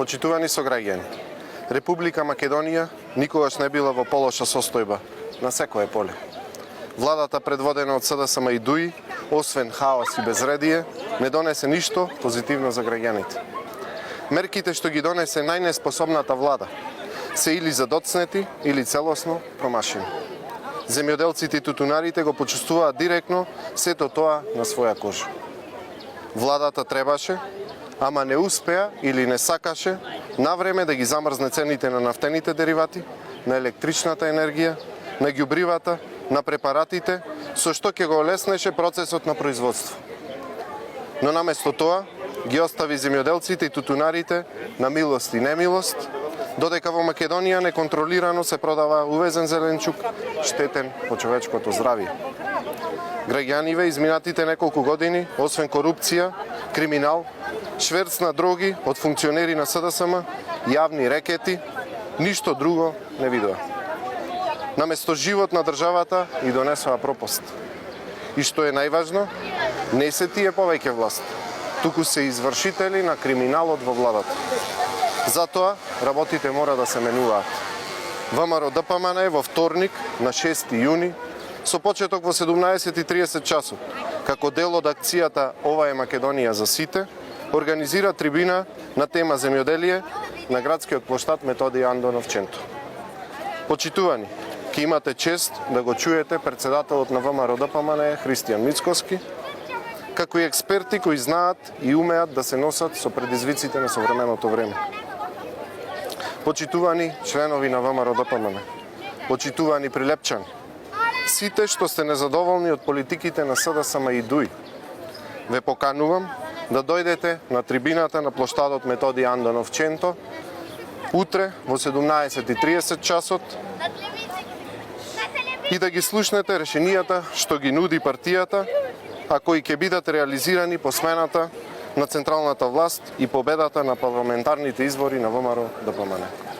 Почитувани сограѓани, Република Македонија никогаш не била во полоша состојба на секое поле. Владата предводена од СДСМ и ДУИ, освен хаос и безредие, не донесе ништо позитивно за граѓаните. Мерките што ги донесе најнеспособната влада се или задоцнети или целосно промашени. Земјоделците и тутунарите го почувствуваат директно сето тоа на своја кожа. Владата требаше, ама не успеа или не сакаше навреме да ги замрзне цените на нафтените деривати, на електричната енергија, на ѓубривата, на препаратите, со што ќе го олеснеше процесот на производство. Но наместо тоа ги остави земјоделците и тутунарите на милост и немилост, додека во Македонија неконтролирано се продава увезен зеленчук, штетен по човечкото здравје. Граѓаниве изминатите неколку години, освен корупција, криминал, шверц на дроги од функционери на СДСМ, јавни рекети, ништо друго не видоа. Наместо живот на државата и донесоа пропаст. И што е најважно, не се тие повеќе власт, туку се извршители на криминалот во владата. Затоа работите мора да се менуваат. ВМРО ДПМН во вторник на 6 јуни со почеток во 17:30 часот, како дел од акцијата Ова е Македонија за сите, организира трибина на тема земјоделие на градскиот плоштад Методи Андонов Ченто. Почитувани, ќе имате чест да го чуете председателот на ВМРО ДПМН Христијан Мицкоски, како и експерти кои знаат и умеат да се носат со предизвиците на современото време. Почитувани членови на ВМРО ДПМН, почитувани прилепчани, сите што сте незадоволни од политиките на СДСМ и ДУИ, ве поканувам да дојдете на трибината на плоштадот Методи Андонов Ченто утре во 17:30 часот и да ги слушнете решенијата што ги нуди партијата, а кои ќе бидат реализирани по смената на централната власт и победата на парламентарните избори на ВМРО ДПМН.